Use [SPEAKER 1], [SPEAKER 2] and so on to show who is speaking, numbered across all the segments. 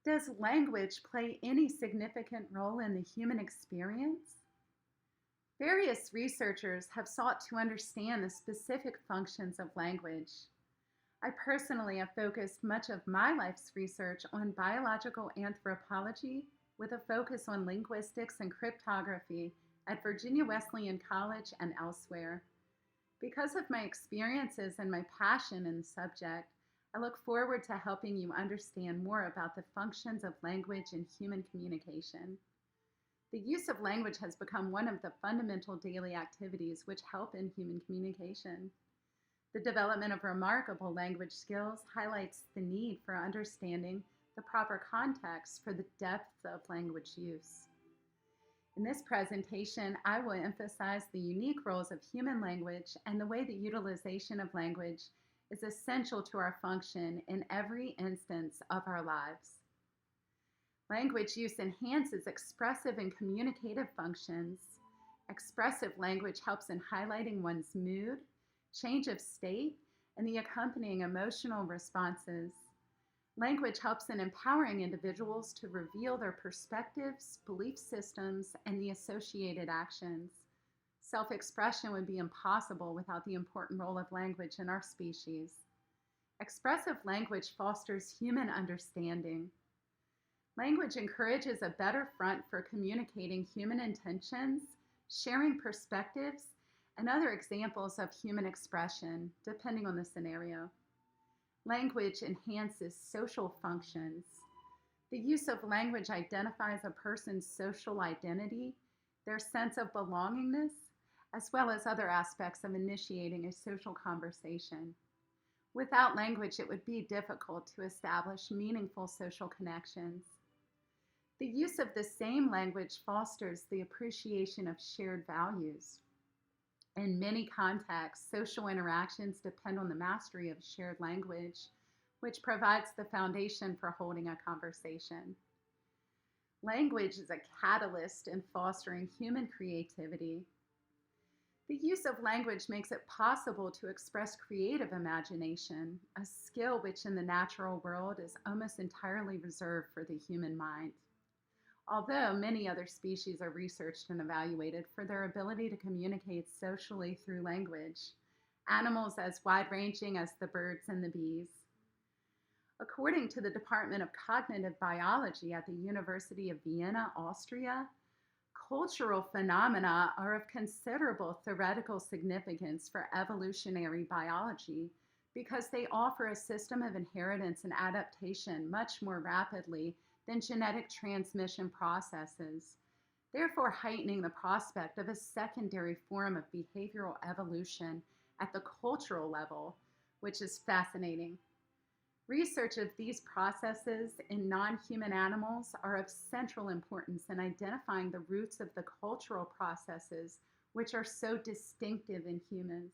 [SPEAKER 1] Does language play any significant role in the human experience? Various researchers have sought to understand the specific functions of language. I personally have focused much of my life's research on biological anthropology with a focus on linguistics and cryptography at Virginia Wesleyan College and elsewhere. Because of my experiences and my passion in the subject, I look forward to helping you understand more about the functions of language in human communication. The use of language has become one of the fundamental daily activities which help in human communication. The development of remarkable language skills highlights the need for understanding the proper context for the depth of language use. In this presentation, I will emphasize the unique roles of human language and the way the utilization of language is essential to our function in every instance of our lives. Language use enhances expressive and communicative functions. Expressive language helps in highlighting one's mood, change of state, and the accompanying emotional responses. Language helps in empowering individuals to reveal their perspectives, belief systems, and the associated actions. Self-expression would be impossible without the important role of language in our species. Expressive language fosters human understanding. Language encourages a better front for communicating human intentions, sharing perspectives, and other examples of human expression, depending on the scenario. Language enhances social functions. The use of language identifies a person's social identity, their sense of belongingness, as well as other aspects of initiating a social conversation. Without language, it would be difficult to establish meaningful social connections. The use of the same language fosters the appreciation of shared values. In many contexts, social interactions depend on the mastery of shared language, which provides the foundation for holding a conversation. Language is a catalyst in fostering human creativity. The use of language makes it possible to express creative imagination, a skill which in the natural world is almost entirely reserved for the human mind. Although many other species are researched and evaluated for their ability to communicate socially through language, animals as wide-ranging as the birds and the bees. According to the Department of Cognitive Biology at the University of Vienna, Austria, cultural phenomena are of considerable theoretical significance for evolutionary biology because they offer a system of inheritance and adaptation much more rapidly than genetic transmission processes, therefore heightening the prospect of a secondary form of behavioral evolution at the cultural level, which is fascinating. Research of these processes in non-human animals are of central importance in identifying the roots of the cultural processes which are so distinctive in humans.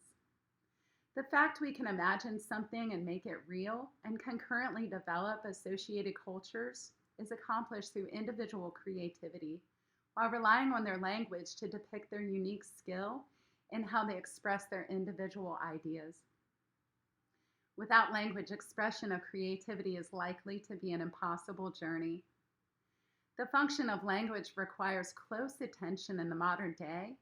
[SPEAKER 1] The fact we can imagine something and make it real and concurrently develop associated cultures is accomplished through individual creativity, while relying on their language to depict their unique skill in how they express their individual ideas. Without language, expression of creativity is likely to be an impossible journey. The function of language requires close attention in the modern day,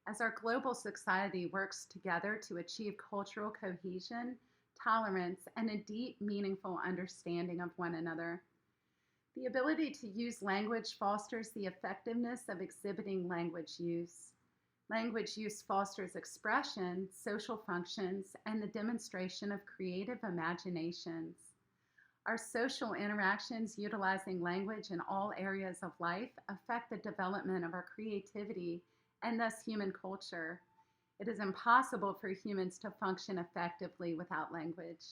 [SPEAKER 1] as our global society works together to achieve cultural cohesion, tolerance, and a deep, meaningful understanding of one another. The ability to use language fosters the effectiveness of exhibiting language use. Language use fosters expression, social functions, and the demonstration of creative imaginations. Our social interactions utilizing language in all areas of life affect the development of our creativity and thus human culture. It is impossible for humans to function effectively without language.